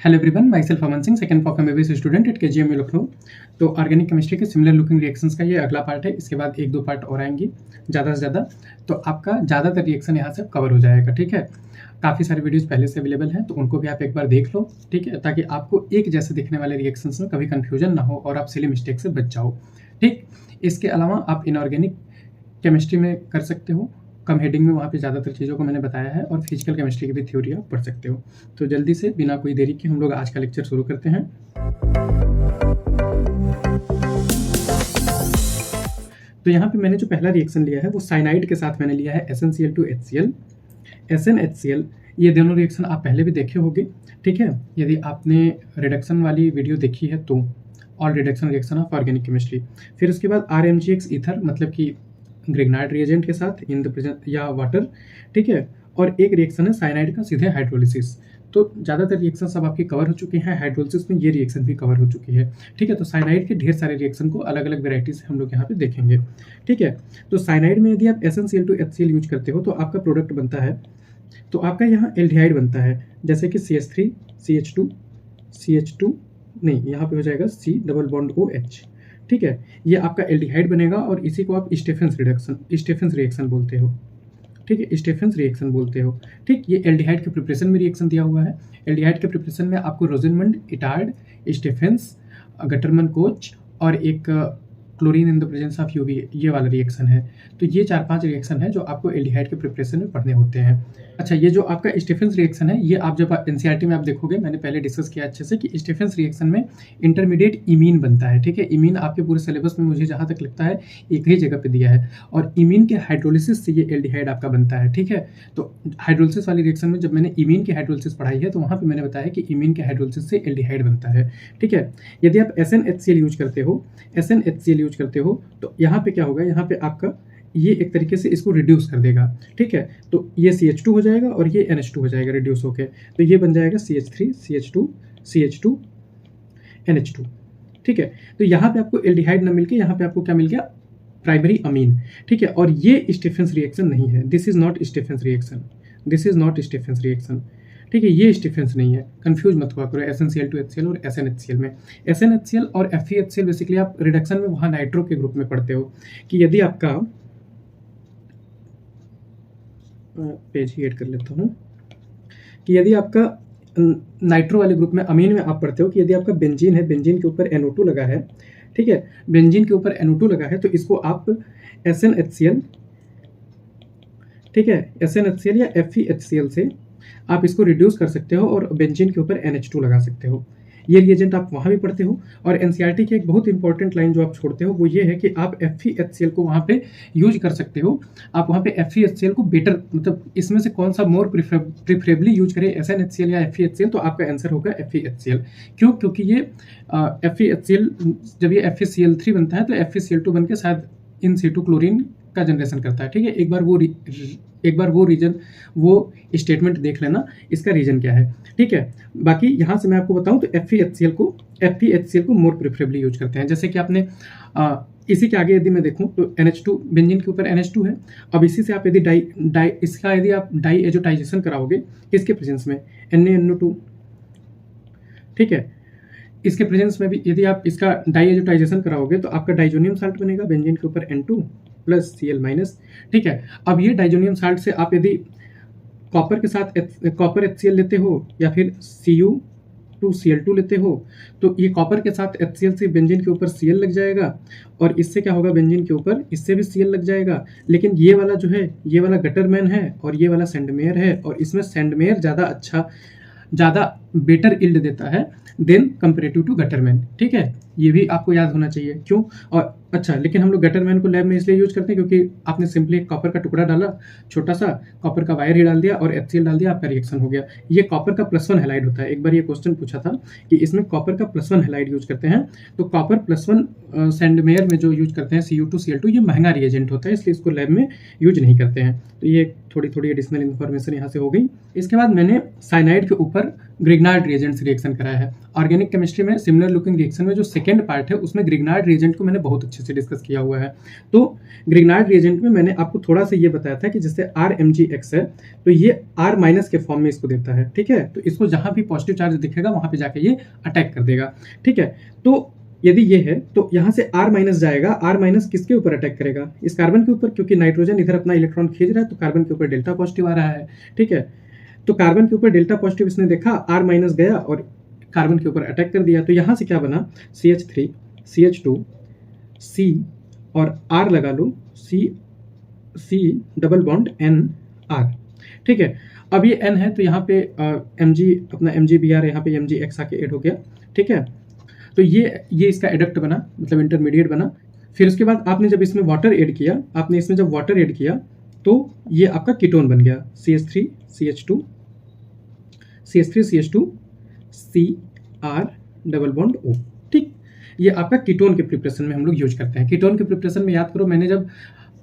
Hello everyone, my self Aman Singh, second for MBBS student at KGM Lucknow. तो organic chemistry के similar looking reactions का ये अगला पार्ट है। इसके बाद एक दो पार्ट और आएंगी ज़्यादा से ज़्यादा, तो आपका ज़्यादातर रिएक्शन यहाँ से कवर हो जाएगा। ठीक है, काफ़ी सारे वीडियोज़ पहले से अवेलेबल हैं, तो उनको भी आप एक बार देख लो। ठीक है, ताकि आपको एक जैसे दिखने वाले रिएक्शंस में कभी कन्फ्यूजन ना हो और आप सिली मिस्टेक से बच जाओ। ठीक, इसके अलावा आप इनऑर्गेनिक केमिस्ट्री में कर सकते हो, कम हेडिंग में, वहाँ पे ज़्यादातर चीज़ों को मैंने बताया है, और फिजिकल केमिस्ट्री की भी थ्योरी आप पढ़ सकते हो। तो जल्दी से बिना कोई देरी के हम लोग आज का लेक्चर शुरू करते हैं। तो यहाँ पे मैंने जो पहला रिएक्शन लिया है वो साइनाइड के साथ मैंने लिया है SnCl2HCl, SnHCl। ये दोनों रिएक्शन आप पहले भी देखे होंगे। ठीक है, यदि आपने रिडक्शन वाली वीडियो देखी है तो all reduction reaction of organic chemistry. फिर उसके बाद RMgX ईथर, मतलब कि ग्रिग्नाइड रिएजेंट के साथ इन द प्रेजेंट या वाटर। ठीक है, और एक रिएक्शन है साइनाइड का सीधे हाइड्रोलिसिस। तो ज़्यादातर रिएक्शन सब आपकी कवर हो चुकी हैं। हाइड्रोलिसिस में ये रिएक्शन भी कवर हो चुकी है। ठीक है, तो साइनाइड के ढेर सारे रिएक्शन को अलग अलग वेराइटीज हम लोग यहाँ पे देखेंगे। ठीक है, तो साइनाइड में यदि आप SnCl2HCl यूज करते हो तो आपका प्रोडक्ट बनता है, तो आपका यहाँ एल्डिहाइड बनता है, जैसे कि CH3 CH2 नहीं, यहाँ पे हो जाएगा C डबल बॉन्ड OH। ठीक है, ये आपका एल्डिहाइड बनेगा और इसी को आप स्टेफेंस रिएक्शन बोलते हो। ठीक है, स्टेफेंस रिएक्शन बोलते हो। ठीक, ये एल्डिहाइड के प्रिपरेशन में रिएक्शन दिया हुआ है। एल्डिहाइड के प्रिपरेशन में आपको रोजेनमंड, इटार्ड, स्टेफेंस, गटरमन कोच और एक chlorine in the presence of UV, ये वाला रिएक्शन है। तो ये 4-5 रिएक्शन है जो आपको एल्डिहाइड के प्रिपरेशन में पढ़ने होते हैं। अच्छा, ये जो आपका स्टेफेंस रिएक्शन है, ये आप जब एनसीईआरटी में आप देखोगे, मैंने पहले डिस्कस किया अच्छे से कि स्टेफेंस रिएक्शन में इंटरमीडिएट इमीन बनता है। ठीक है, इमीन आपके पूरे सिलेबस में मुझे जहाँ तक लगता है एक ही जगह पे दिया है, और इमीन के हाइड्रोलिसिस से ये एल्डिहाइड आपका बनता है। ठीक है, तो हाइड्रोलिसिस वाली रिएक्शन में जब मैंने इमीन की हाइड्रोलिसिस पढ़ाई है तो वहाँ पर मैंने बताया कि इमीन के हाइड्रोलिसिस से एल्डिहाइड बनता है। ठीक है, यदि आप SnHCl यूज करते हो तो यहाँ पे क्या होगा, यहाँ पे आपका ये एक तरीके से इसको रिड्यूस कर देगा। ठीक है, तो ये CH2 हो जाएगा और ये NH2 हो जाएगा रिड्यूस होके, तो ये बन जाएगा CH3 CH2 NH2। ठीक है, तो यहाँ पे आपको एल्डिहाइड ना मिलके यहाँ पे आपको क्या मिल गया, प्राइमरी अमीन। ठीक है, और ये स्टेफेंस रिएक्शन नहीं है, this is not Stephens reaction. ठीक है, ये स्टेफेंस नहीं है, कंफ्यूज मत हुआ करो SnCl2HCl और SnHCl में। SnHCl और FeHCl बेसिकली आप रिडक्शन में वहाँ नाइट्रो के ग्रुप में पढ़ते हो कि यदि आपका पेज ही ऐड कर लेता हूँ कि यदि आपका नाइट्रो वाले ग्रुप में, अमीन में आप पढ़ते हो कि यदि आपका बेंजीन है, बेंजीन के ऊपर NO2 लगा है। ठीक है, बेंजीन के ऊपर NO2 लगा है तो इसको आप SnHCl, ठीक है, SnHCl या FeHCl से आप इसको रिड्यूस कर सकते हो और बेंजीन के ऊपर NH2 लगा सकते हो। ये रिएजेंट आप वहाँ भी पढ़ते हो। और एनसीईआरटी की एक बहुत इंपॉर्टेंट लाइन जो आप छोड़ते हो वो ये है कि आप FeHCl को वहाँ पे यूज कर सकते हो। आप वहाँ पे FeHCl को बेटर, मतलब इसमें से कौन सा मोर प्रिफरेबली यूज करें, SnHCl या FeHCl, तो आपका आंसर होगा FeHCl। क्यों? क्योंकि ये FeHCl जब ये FeCl3 बनता है तो FeCl2 बन के शायद इन situ क्लोरीन का जनरेशन करता है। ठीक है, एक बार वो स्टेटमेंट देख लेना, इसका रीजन क्या है। ठीक है, बाकी यहाँ से मैं आपको बताऊं तो FeHCl को मोर प्रेफरेबली यूज करते हैं। जैसे कि आपने इसी के आगे यदि मैं देखूं तो NH2, बेंजीन के ऊपर NH2 है। अब इसी से आप यदि इसका यदि आप डाई एजोटाइजेशन कराओगे, किसके प्रेजेंस में, NaNO2। ठीक है, इसके प्रेजेंस में भी यदि आप इसका डाई एजोटाइजेशन कराओगे तो आपका डाइजोनियम साल्ट बनेगा, बेंजीन के ऊपर N2 प्लस Cl-। ठीक है, अब ये डाइजोनियम साल्ट से आप यदि कॉपर के साथ कॉपर HCl लेते हो या फिर Cu2Cl2 लेते हो तो ये कॉपर के साथ HCl से बेंजीन के ऊपर Cl लग जाएगा, और इससे क्या होगा, बेंजीन के ऊपर इससे भी Cl लग जाएगा। लेकिन ये वाला जो है, ये वाला गटरमैन है और ये वाला सैंडमेयर है, और इसमें सैंडमेयर ज़्यादा बेटर इल्ड देता है देन कंपेरेटिव टू गटरमैन। ठीक है, ये भी आपको याद होना चाहिए। क्यों? और अच्छा, लेकिन हम लोग गटरमैन को लैब में इसलिए यूज करते हैं क्योंकि आपने सिंपली एक कॉपर का टुकड़ा डाला, छोटा सा कॉपर का वायर ही डाल दिया और HCl डाल दिया, आपका रिएक्शन हो गया। ये कॉपर का +1 हैलाइड होता है। एक बार ये क्वेश्चन पूछा था कि इसमें कॉपर का +1 हैलाइड यूज करते हैं, तो कॉपर +1 सैंडमेयर में जो यूज करते हैं Cu2Cl2, ये महंगा रिएजेंट होता है, इसलिए इसको लैब में यूज नहीं करते हैं। तो ये थोड़ी थोड़ी एडिशनल इन्फॉर्मेशन यहाँ से हो गई। इसके बाद मैंने साइनाइड के ऊपर ग्रिग्नार्ड रिएजेंट से रिएक्शन कराया है। ऑर्गेनिक केमिस्ट्री में सिमिलर लुकिंग रिएक्शन में जो सेकेंड पार्ट है उसमें ग्रिग्नार्ड रिएजेंट को मैंने बहुत अच्छे से डिस्कस किया हुआ है। तो ग्रिग्नार्ड रिएजेंट में मैंने आपको थोड़ा सा ये बताया था कि जैसे RMgX है तो ये R- के फॉर्म में इसको देता है, ठीक है। तो इसको जहां भी पॉजिटिव चार्ज दिखेगा वहां पे जाके ये अटैक कर देगा, ठीक है। तो यदि ये है तो यहाँ से R- जाएगा, R- किसके ऊपर अटैक करेगा? इस कार्बन के ऊपर, क्योंकि नाइट्रोजन इधर अपना इलेक्ट्रॉन खींच रहा है तो कार्बन के ऊपर डेल्टा पॉजिटिव आ रहा है, ठीक है। तो कार्बन के ऊपर डेल्टा पॉजिटिव इसने देखा, R- गया और कार्बन के ऊपर अटैक कर दिया। तो यहाँ से क्या बना? CH3 CH2 C और R लगा लो, C डबल बॉन्ड NR, ठीक है। अब ये N है तो यहाँ पे Mg अपना MgBr यहाँ पे MgX आके ऐड हो गया, ठीक है। तो ये इसका एडक्ट बना, मतलब इंटरमीडिएट बना। फिर उसके बाद आपने जब इसमें वाटर ऐड किया, आपने इसमें जब वाटर ऐड किया तो ये आपका कीटोन बन गया, CH3 CH2 CR double bond O, ठीक। ये आपका कीटोन के प्रिपरेशन में हम लोग यूज करते हैं। कीटोन के प्रिपरेशन में याद करो मैंने जब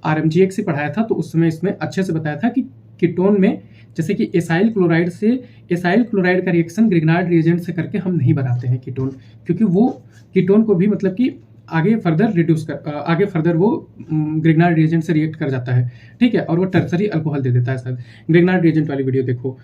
RMgX से पढ़ाया था तो उस समय इसमें अच्छे से बताया था कि कीटोन में जैसे कि एसाइल क्लोराइड का रिएक्शन ग्रिग्नार्ड रिएजेंट से करके हम नहीं बनाते हैं कीटोन, क्योंकि वो कीटोन को भी मतलब कि आगे फर्दर वो ग्रिग्नार्ड रिएजेंट से रिएक्ट कर जाता है, ठीक है, और वो टर्सरी अल्कोहल दे देता है। शायद ग्रिग्नार्ड रिएजेंट वाली वीडियो देखो,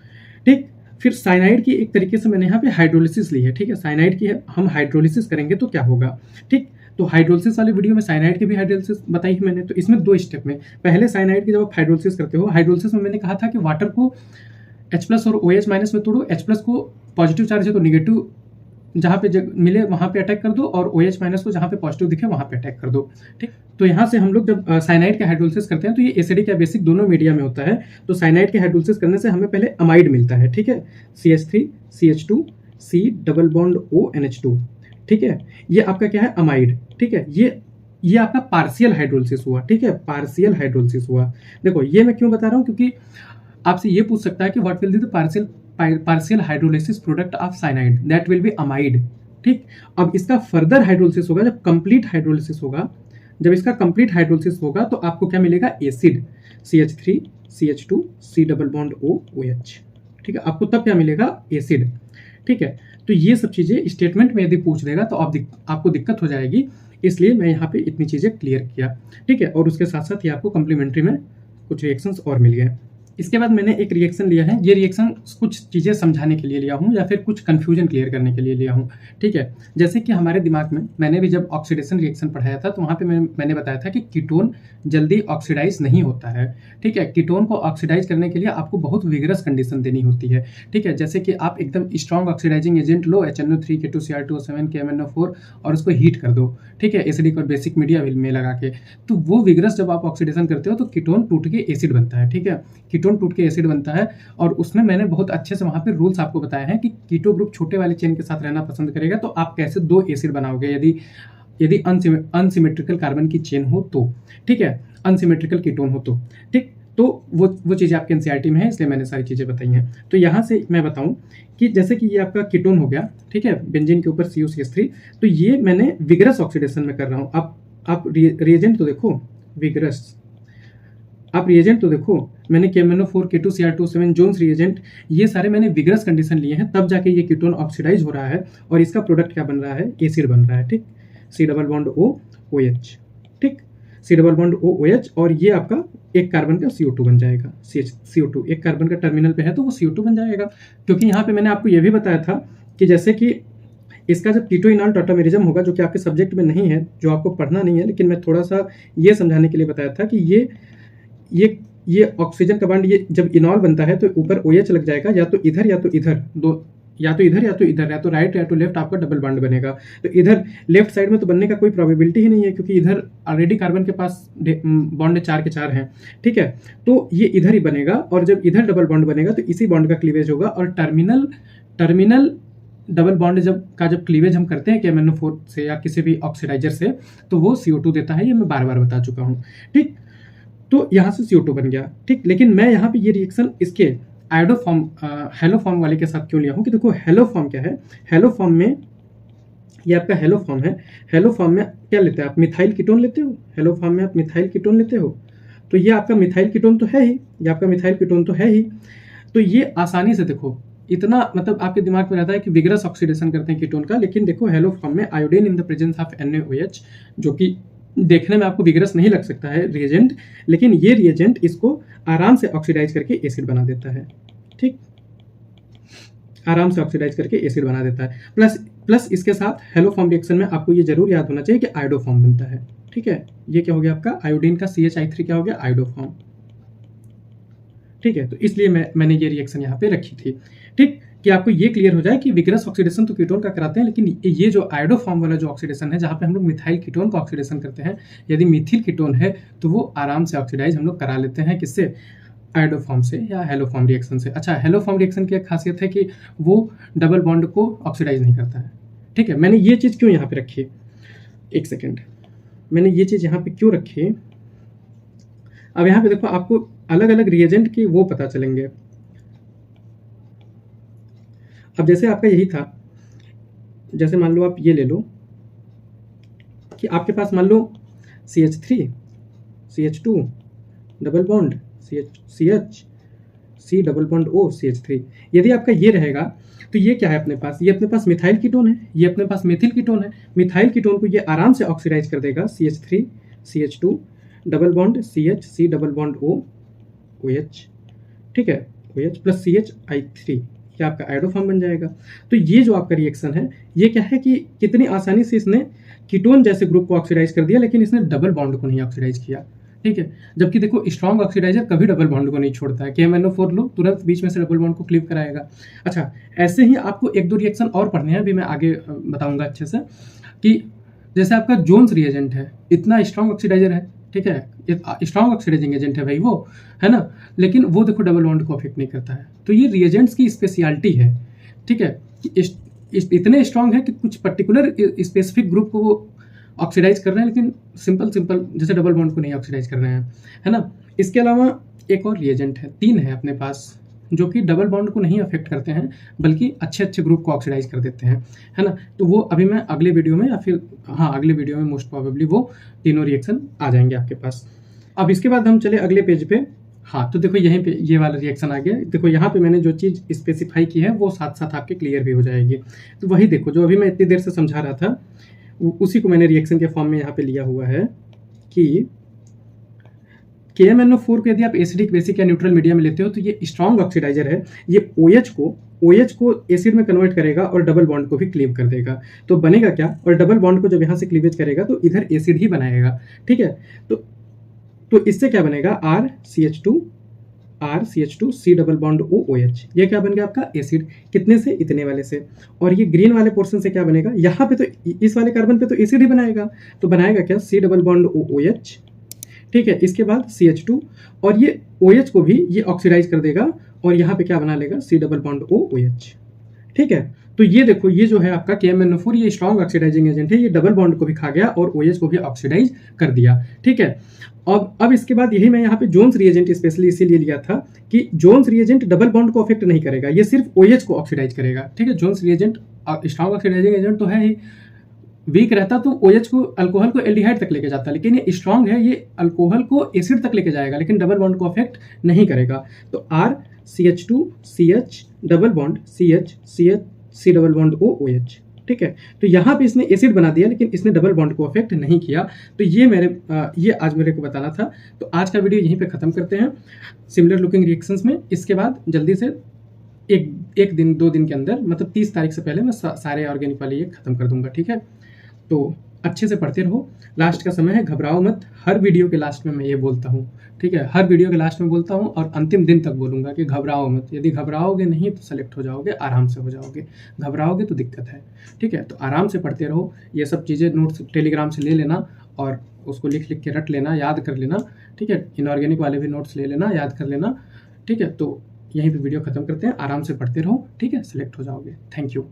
ठीक। फिर साइनाइड की एक तरीके से मैंने यहाँ पे हाइड्रोलिसिस ली है, ठीक है। साइनाइड की हम हाइड्रोलिसिस करेंगे तो क्या होगा, ठीक। तो हाइड्रोलिसिस वाली वीडियो में साइनाइड की भी हाइड्रोलिसिस बताई है मैंने। तो इसमें 2 स्टेप में, पहले साइनाइड की जब आप हाइड्रोलिसिस करते हो, हाइड्रोलिसिस में मैंने कहा था कि वाटर को H+ और OH- में तोड़ो, H+ को पॉजिटिव चार्ज है तो निगेटिव जहाँ पे मिले वहाँ पे अटैक कर दो, और OH- को जहाँ पे पॉजिटिव दिखे वहाँ पे अटैक कर दो, ठीक। तो यहाँ से हम लोग जब साइनाइड के हाइड्रोलिसिस करते हैं तो ये एसिडिक या बेसिक दोनों मीडिया में होता है। तो साइनाइड के हाइड्रोलिसिस करने से हमें पहले अमाइड मिलता है, ठीक है, CH3 CH2 C double bond O NH2, ठीक है। ये आपका क्या है? अमाइड, ठीक है। ये आपका पार्शियल हाइड्रोलिसिस हुआ, ठीक है, पार्शियल हाइड्रोलिसिस हुआ। देखो ये मैं क्यों बता रहा हूँ, क्योंकि आपसे ये पूछ सकता है कि what will be the partial hydrolysis product of cyanide, that will be amide, ठीक। अब इसका फर्दर हाइड्रोलिसिस होगा जब कंप्लीट हाइड्रोलिसिस होगा, जब इसका कंप्लीट हाइड्रोलिसिस होगा तो आपको क्या मिलेगा? Acid, CH3 CH2 C double bond O OH, ठीक है। आपको तब क्या मिलेगा? एसिड, ठीक है। तो ये सब चीजें स्टेटमेंट में यदि पूछ देगा तो आपको दिक्कत हो जाएगी, इसलिए मैं यहाँ पे इतनी चीजें क्लियर किया, ठीक है। और उसके साथ साथ ये आपको कम्प्लीमेंट्री में कुछ रिएक्शंस और मिल गए। इसके बाद मैंने एक रिएक्शन लिया है, ये रिएक्शन कुछ चीज़ें समझाने के लिए लिया हूँ या फिर कुछ कन्फ्यूजन क्लियर करने के लिए लिया हूँ, ठीक है। जैसे कि हमारे दिमाग में, मैंने भी जब ऑक्सीडेशन रिएक्शन पढ़ाया था तो वहाँ पे मैंने बताया था कि कीटोन जल्दी ऑक्सीडाइज नहीं होता है, ठीक है। कीटोन को ऑक्सीडाइज करने के लिए आपको बहुत विगरस कंडीशन देनी होती है, ठीक है। जैसे कि आप एकदम स्ट्रॉन्ग ऑक्सीडाइजिंग एजेंट लो, HNO3 K2Cr2O7 KMnO4 और उसको हीट कर दो, ठीक है, एसिडिक और बेसिक मीडिया में लगा के। तो वो विगरस जब आप ऑक्सीडेशन करते हो तो कीटोन टूट के एसिड बनता है, ठीक है, कीटोन टूट के एसिड बनता है। और उसमें मैंने बहुत अच्छे से वहां पे रूल्स आपको बताए हैं कि कीटो ग्रुप छोटे वाले चेन के साथ रहना पसंद करेगा, तो आप कैसे 2 एसिड बनाओगे यदि अनसिमेट्रिकल कार्बन की चेन हो तो, ठीक है, अनसिमेट्रिकल कीटोन हो तो, ठीक। तो वो चीज़ें आपके एनसीईआरटी में है, इसलिए मैंने सारी चीज़ें बताई हैं। तो यहाँ से मैं बताऊं कि जैसे कि ये आपका कीटोन हो गया, ठीक है, बेंजीन के ऊपर CuCH3, तो ये मैंने विगरस ऑक्सीडेशन में कर रहा हूँ। आप रिएजेंट तो देखो, विगरस, आप रिएजेंट तो देखो, मैंने KMnO4 K2Cr2O7 जोन्स रिएजेंट, ये सारे मैंने विगरस कंडीशन लिए हैं, तब जाके ये कीटोन ऑक्सीडाइज हो रहा है और इसका प्रोडक्ट क्या बन रहा है? एसिड बन रहा है, ठीक, C double bond O OH, ठीक, C double bond O OH, और ये आपका एक कार्बन का CO2 बन जाएगा, CO2 एक कार्बन का टर्मिनल पे है तो वो CO2 बन जाएगा। क्योंकि यहाँ पे मैंने आपको ये भी बताया था कि जैसे कि इसका जब कीटोइनॉल टॉटोमेरिज्म होगा, जो कि आपके सब्जेक्ट में नहीं है, जो आपको पढ़ना नहीं है, लेकिन मैं थोड़ा सा ये समझाने के लिए बताया था कि ये ऑक्सीजन का बॉन्ड, ये जब इनॉल बनता है तो ऊपर OH लग जाएगा, या तो इधर या तो इधर, या तो राइट या तो लेफ्ट आपका डबल बॉन्ड बनेगा। तो इधर लेफ्ट साइड में तो बनने का कोई प्रोबेबिलिटी ही नहीं है, क्योंकि इधर ऑलरेडी कार्बन के पास बॉन्ड 4 के 4 हैं, ठीक है। तो ये इधर ही बनेगा, और जब इधर डबल बॉन्ड बनेगा तो इसी बॉन्ड का क्लीवेज होगा, और टर्मिनल डबल बॉन्ड जब क्लीवेज हम करते हैं KMnO4 से या किसी भी ऑक्सीडाइजर से, तो वो CO2 देता है, ये मैं बार बार बता चुका हूँ, ठीक। तो यहाँ से CO2 बन गया, ठीक। लेकिन मैं यहाँ पे ये रिएक्शन इसके आयोडो फॉर्म, हेलो फॉर्म वाले के साथ क्यों लिया हूँ कि देखो हेलो फॉर्म क्या है, हेलो फॉर्म में ये आपका हेलो फॉर्म है। हेलो फॉर्म में क्या लेते हैं आप? मिथाइल कीटोन लेते हो। हेलो फॉर्म में आप मिथाइल कीटोन लेते हो। तो ये आपका मिथाइल कीटोन तो है ही, ये आपका मिथाइल कीटोन तो है ही। तो ये आसानी से देखो इतना मतलब आपके दिमाग में रहता है कि विग्रस ऑक्सीडेशन करते हैं कीटोन का, लेकिन देखो हेलो फॉर्म में iodine in the presence of NaOH, जो कि देखने में आपको विग्रस नहीं लग सकता है रिएजेंट, लेकिन ये रिएजेंट इसको आराम से ऑक्सीडाइज करके एसिड बना देता है। ठीक, आराम से ऑक्सीडाइज करके एसिड बना देता है। प्लस इसके साथ हेलो फॉर्म रिएक्शन में आपको ये जरूर याद होना चाहिए कि आयोडो फॉर्म बनता है। ठीक है, ये क्या हो गया आपका आयोडीन का CH3 क्या हो गया आयोडो फॉर्म। ठीक है, तो इसलिए मैंने ये रिएक्शन यहाँ पे रखी थी। ठीक, कि आपको ये क्लियर हो जाए कि विग्रस ऑक्सीडेशन तो कीटोन का कराते हैं, लेकिन ये जो आयोडो फॉर्म वाला जो ऑक्सीडेशन है जहाँ पे हम लोग मिथाइल कीटोन का ऑक्सीडेशन करते हैं, यदि मिथिल कीटोन है तो वो आराम से ऑक्सीडाइज हम लोग करा लेते हैं। किससे? आयोडो फॉर्म से या हेलो फॉर्म रिएक्शन से। अच्छा, हेलो फॉर्म रिएक्शन की एक खासियत है कि वो डबल बॉन्ड को ऑक्सीडाइज नहीं करता है। ठीक है, मैंने ये चीज़ क्यों यहाँ पे रखी, एक सेकेंड, मैंने ये चीज़ यहाँ पे क्यों रखी, अब यहाँ पे देखो आपको अलग अलग रिएजेंट की वो पता चलेंगे। अब जैसे आपका यही था, जैसे मान लो आप ये ले लो कि आपके पास मान लो CH3 CH2 double bond CH C double bond O CH3, यदि आपका ये रहेगा तो ये क्या है अपने पास, ये अपने पास मिथाइल कीटोन है, ये अपने पास मेथिल कीटोन है। मिथाइल कीटोन को ये आराम से ऑक्सीडाइज कर देगा CH3 CH2 double bond CH C double bond O OH। ठीक है, OH प्लस CH3, ये आपका आयोडो फॉर्म बन जाएगा। तो ये जो आपका रिएक्शन है ये क्या है कि कितनी आसानी से इसने कीटोन जैसे ग्रुप को ऑक्सीडाइज कर दिया, लेकिन इसने डबल बॉन्ड को नहीं ऑक्सीडाइज किया। ठीक है, जबकि देखो स्ट्रॉन्ग ऑक्सीडाइजर कभी डबल बॉन्ड को नहीं छोड़ता है। KMnO4 लो तुरंत बीच में से डबल बॉन्ड को क्लीव कराएगा। अच्छा, ऐसे ही आपको एक दो रिएक्शन और पढ़ने हैं, अभी मैं आगे बताऊंगा अच्छे से, कि जैसे आपका जोन्स रिएजेंट है, इतना स्ट्रॉन्ग ऑक्सीडाइजर है। ठीक है, स्ट्रॉन्ग ऑक्सीडाइजिंग एजेंट है भाई वो, है ना, लेकिन वो देखो डबल बॉन्ड को अफेक्ट नहीं करता है। तो ये रिएजेंट्स की स्पेशलिटी है। ठीक है, इतने स्ट्रॉन्ग है कि कुछ पर्टिकुलर स्पेसिफिक ग्रुप को वो ऑक्सीडाइज कर रहे हैं, लेकिन सिंपल जैसे डबल बॉन्ड को नहीं ऑक्सीडाइज कर रहे हैं, है ना। इसके अलावा एक और रिएजेंट है, 3 है अपने पास, जो कि डबल बॉन्ड को नहीं अफेक्ट करते हैं बल्कि अच्छे अच्छे ग्रुप को ऑक्सीडाइज कर देते हैं, है ना। तो वो अभी मैं अगले वीडियो में या फिर अगले वीडियो में मोस्ट प्रोबेबली वो तीनों रिएक्शन आ जाएंगे आपके पास। अब इसके बाद हम चले अगले पेज पे। तो देखो यहीं पे ये वाला रिएक्शन आ गया। देखो यहाँ पे मैंने जो चीज़ स्पेसिफाई की है वो साथ साथ आपके क्लियर भी हो जाएगी। तो वही देखो जो अभी मैं इतनी देर से समझा रहा था, उसी को मैंने रिएक्शन के फॉर्म में यहाँ पे लिया हुआ है कि KMnO4 को यदि आप एसिडिक, बेसिक या न्यूट्रल मीडिया में लेते हो तो ये स्ट्रॉन्ग ऑक्सीडाइजर है। ये OH को एसिड में कन्वर्ट करेगा और डबल बॉन्ड को भी क्लीव कर देगा। तो बनेगा क्या, और डबल बॉन्ड को जब यहाँ से क्लीवेज करेगा तो इधर एसिड ही बनाएगा। ठीक है, तो इससे क्या बनेगा, RCH2 C double bond OH, ये क्या बन गया आपका एसिड। कितने से, इतने वाले से। और ये ग्रीन वाले पोर्शन से क्या बनेगा, यहाँ पे तो इस वाले कार्बन पे तो एसिड ही बनाएगा, तो बनाएगा क्या C डबल बॉन्ड OH। ठीक है, इसके बाद CH2, और ये OH को भी ये ऑक्सीडाइज कर देगा और यहाँ पे क्या बना लेगा, C डबल बॉन्ड OH। ठीक है, तो ये देखो ये जो है आपका KMnO4, ये स्ट्रॉन्ग ऑक्सीडाइजिंग एजेंट है, ये डबल बॉन्ड को भी खा गया और OH को भी ऑक्सीडाइज कर दिया। ठीक है, अब इसके बाद यही मैं यहाँ पे जोन्स रिएजेंट स्पेशली इसीलिए लिया था कि जोन्स रिएजेंट डबल बॉन्ड को अफेक्ट नहीं करेगा, ये सिर्फ OH को ऑक्सीडाइज करेगा। ठीक है, Jones reagent strong oxidising agent तो है ही, वीक रहता तो OH को, अल्कोहल को एल्डिहाइड तक लेके जाता, लेकिन ये स्ट्रॉन्ग है, ये अल्कोहल को एसिड तक लेके जाएगा, लेकिन डबल बॉन्ड को अफेक्ट नहीं करेगा। तो RCH2 CH double bond CH C double bond OH। ठीक है, तो यहाँ पे इसने एसिड बना दिया, लेकिन इसने डबल बॉन्ड को अफेक्ट नहीं किया। तो ये आज मेरे को बताना था। तो आज का वीडियो यहीं पे खत्म करते हैं सिमिलर लुकिंग रिएक्शंस में। इसके बाद जल्दी से एक दिन 2 दिन के अंदर, मतलब 30 तारीख से पहले मैं सारे ऑर्गेनिक वाले ये खत्म कर दूंगा। ठीक है, तो अच्छे से पढ़ते रहो, लास्ट का समय है, घबराओ मत। हर वीडियो के लास्ट में मैं ये बोलता हूँ। ठीक है, हर वीडियो के लास्ट में बोलता हूँ और अंतिम दिन तक बोलूँगा कि घबराओ मत। यदि घबराओगे नहीं तो सेलेक्ट हो जाओगे, आराम से हो जाओगे। घबराओगे तो दिक्कत है। ठीक है, तो आराम से पढ़ते रहो। ये सब चीज़ें नोट्स टेलीग्राम से ले लेना और उसको लिख के रट लेना, याद कर लेना। ठीक है, इनऑर्गेनिक वाले भी नोट्स ले लेना, याद कर लेना। ठीक है, तो यहीं पे वीडियो खत्म करते हैं। आराम से पढ़ते रहो। ठीक है, सेलेक्ट हो जाओगे। Thank you.